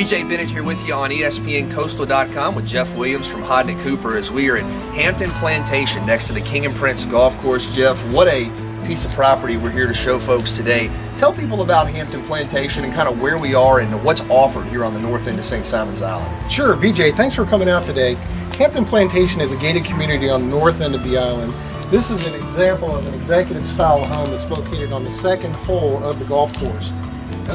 BJ Bennett here with you on ESPNCoastal.com with Jeff Williams from Hodnett Cooper as we are at Hampton Plantation next to the King and Prince Golf Course. Jeff, what a piece of property we're here to show folks today. Tell people about Hampton Plantation and kind of where we are and what's offered here on the north end of St. Simon's Island. Sure, BJ, thanks for coming out today. Hampton Plantation is a gated community on the north end of the island. This is an example of an executive style home that's located on the second hole of the golf course.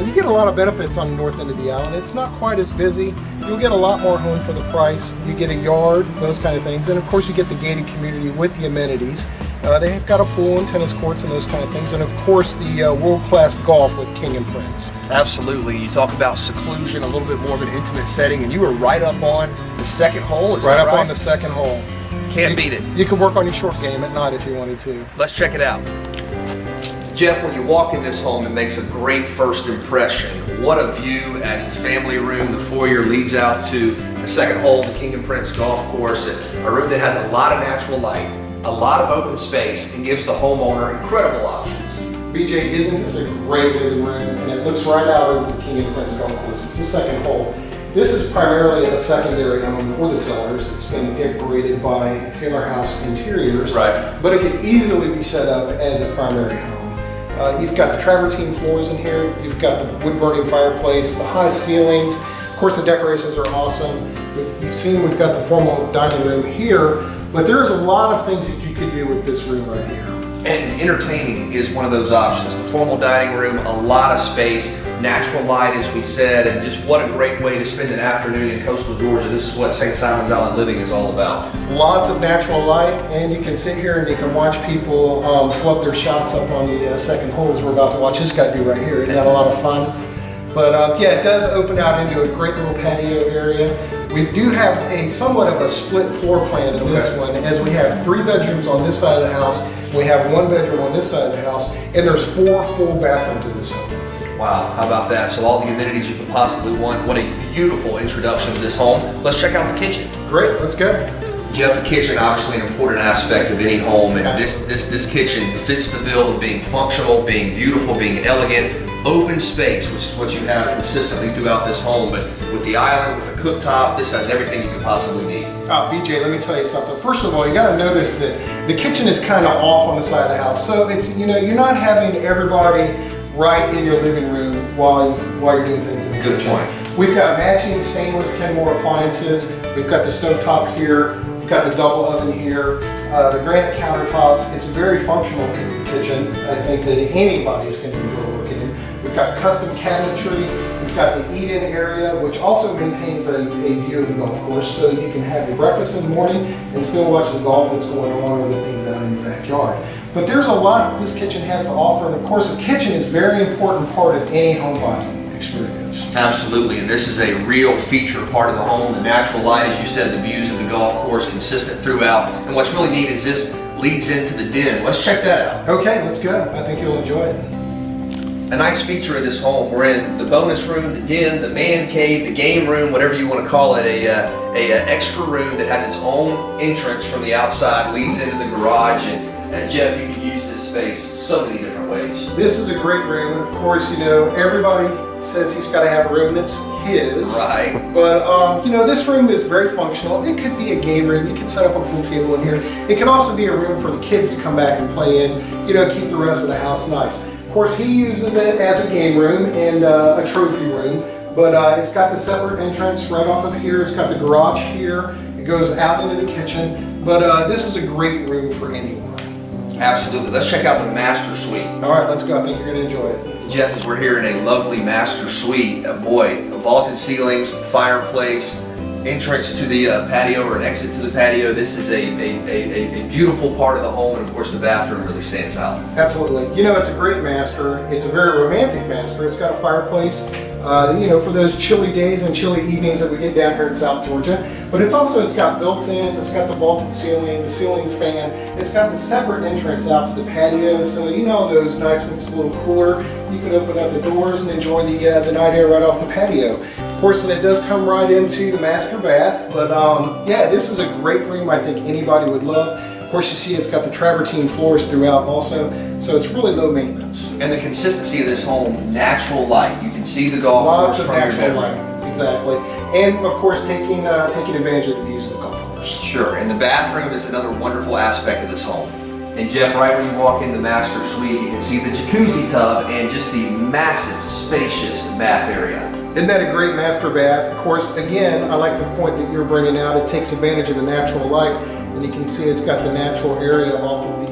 You get a lot of benefits on the north end of the island. It's not quite as busy. You'll get a lot more home for the price. You get a yard, those kind of things. And of course you get the gated community with the amenities. They have got a pool and tennis courts and those kind of things. And of course the world-class golf with King and Prince. Absolutely. You talk about seclusion, a little bit more of an intimate setting, and you were right up on the second hole, is right that up right? on the second hole. Can't beat it. You can work on your short game at night if you wanted to. Let's check it out. Jeff, when you walk in this home, it makes a great first impression. What a view as the family room, the foyer leads out to the second hole, the King and Prince Golf Course. A room that has a lot of natural light, a lot of open space, and gives the homeowner incredible options. BJ, isn't this a great living room? And it looks right out over the King and Prince Golf Course. It's the second hole. This is primarily a secondary home for the sellers. It's been decorated by Taylor House Interiors, right? But it could easily be set up as a primary home. You've got the travertine floors in here. You've got the wood-burning fireplace, the high ceilings. Of course, the decorations are awesome. You've seen we've got the formal dining room here, but there's a lot of things that you could do with this room right here. And entertaining is one of those options. The formal dining room, a lot of space, natural light as we said, and just what a great way to spend an afternoon in coastal Georgia. This is what St. Simon's Island living is all about. Lots of natural light, and you can sit here and you can watch people flub their shots up on the second holes. We're about to watch this guy do right here. Isn't that a lot of fun? But yeah, it does open out into a great little patio area. We do have a somewhat of a split floor plan in this one, as we have 3 bedrooms on this side of the house, we have 1 bedroom on this side of the house, and there's 4 full bathrooms in this home. Wow, how about that? So all the amenities you could possibly want. What a beautiful introduction to this home. Let's check out the kitchen. Great, let's go. Jeff, the kitchen, obviously an important aspect of any home, and this kitchen fits the bill of being functional, being beautiful, being elegant, open space, which is what you have consistently throughout this home, but with the island, with the cooktop, this has everything you could possibly need. BJ, let me tell you something. First of all, you got to notice that the kitchen is kind of off on the side of the house, so it's, you know, you're not having everybody right in your living room while you're doing things in the kitchen. Good point. We've got matching stainless Kenmore appliances. We've got the stovetop here. We've got the double oven here. The granite countertops. It's a very functional kitchen. I think that anybody's going to enjoy working in. We've got custom cabinetry. We've got the eat-in area, which also maintains a view of the golf course, so you can have your breakfast in the morning and still watch the golf that's going on or the things out in your backyard. But there's a lot that this kitchen has to offer, and of course the kitchen is a very important part of any home buying experience. Absolutely, and this is a real feature part of the home. The natural light, as you said, the views of the golf course consistent throughout. And what's really neat is this leads into the den. Let's check that out. Okay, let's go. I think you'll enjoy it. A nice feature of this home, we're in the bonus room, the den, the man cave, the game room, whatever you want to call it, a extra room that has its own entrance from the outside, leads into the garage, and Jeff, you can use this space so many different ways. This is a great room, and of course, you know, everybody says he's got to have a room that's his. Right. But, you know, this room is very functional. It could be a game room. You can set up a pool table in here. It could also be a room for the kids to come back and play in, you know, keep the rest of the house nice. Of course, he uses it as a game room and a trophy room, but it's got the separate entrance right off of here. It's got the garage here. It goes out into the kitchen, but this is a great room for anyone. Absolutely. Let's check out the master suite. All right, let's go. I think you're going to enjoy it. Jeff, as we're here in a lovely master suite, boy, vaulted ceilings, fireplace, entrance to the patio or an exit to the patio. This is a beautiful part of the home, and of course the bathroom really stands out. Absolutely. You know, it's a great master. It's a very romantic master. It's got a fireplace, you know, for those chilly days and chilly evenings that we get down here in South Georgia. But it's got built-ins, it's got the vaulted ceiling, the ceiling fan. It's got the separate entrance out to the patio. So, you know, those nights when it's a little cooler, you can open up the doors and enjoy the night air right off the patio. Of course, and it does come right into the master bath. But yeah, this is a great room I think anybody would love. Of course, you see it's got the travertine floors throughout also, so it's really low maintenance. And the consistency of this home, natural light. You can see the golf Lots course of from your natural bedroom. light. Exactly. And of course, taking advantage of the views of the golf course. Sure, and the bathroom is another wonderful aspect of this home. And Jeff, right when you walk in the master suite, you can see the jacuzzi tub and just the massive, spacious bath area. Isn't that a great master bath? Of course, again, I like the point that you're bringing out. It takes advantage of the natural light, and you can see it's got the natural area off of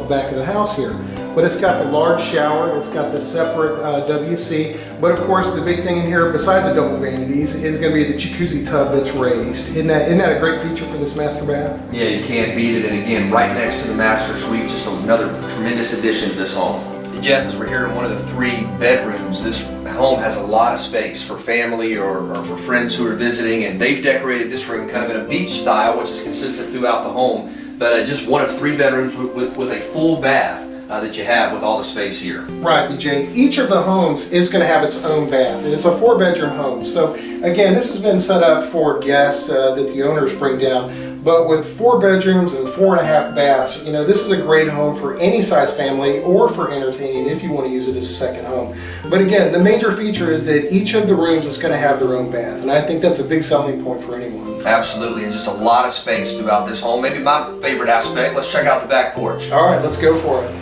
the back of the house here. But it's got the large shower, it's got the separate WC, but of course the big thing in here, besides the double vanities, is going to be the jacuzzi tub that's raised. Isn't that a great feature for this master bath? Yeah, you can't beat it, and again, right next to the master suite, just another tremendous addition to this home. Jeff, as we're here in one of the 3 bedrooms, this home has a lot of space for family or for friends who are visiting, and they've decorated this room kind of in a beach style, which is consistent throughout the home, but just one of 3 bedrooms with a full bath that you have with all the space here. Right, BJ. Each of the homes is going to have its own bath. It's a 4-bedroom home. So again, this has been set up for guests that the owners bring down. But with 4 bedrooms and 4.5 baths, this is a great home for any size family or for entertaining if you want to use it as a second home. But again, the major feature is that each of the rooms is going to have their own bath. And I think that's a big selling point for anyone. Absolutely, and just a lot of space throughout this home. Maybe my favorite aspect. Let's check out the back porch. All right, let's go for it.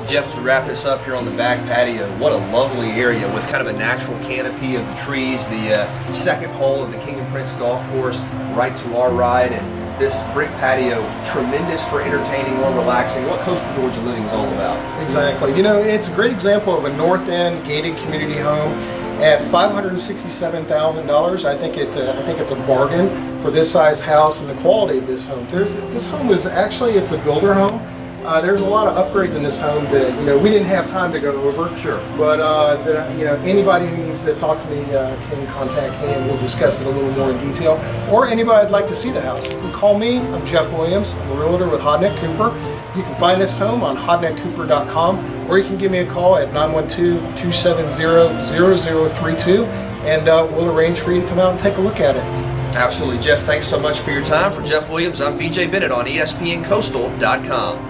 Jeff, as we wrap this up here on the back patio, what a lovely area with kind of a natural canopy of the trees, the second hole of the King and Prince golf course right to our right, and this brick patio, tremendous for entertaining or relaxing. What Coastal Georgia Living is all about. Exactly. It's a great example of a North End gated community home at $567,000. I think it's a bargain for this size house and the quality of this home. This home is actually, it's a builder home. There's a lot of upgrades in this home that we didn't have time to go over. Sure. But anybody who needs to talk to me can contact me, and we'll discuss it a little more in detail. Or anybody would like to see the house, you can call me. I'm Jeff Williams. I'm a realtor with Hodnett Cooper. You can find this home on hodnettcooper.com, or you can give me a call at 912-270-0032, and we'll arrange for you to come out and take a look at it. Absolutely, Jeff. Thanks so much for your time. For Jeff Williams, I'm BJ Bennett on ESPNCoastal.com.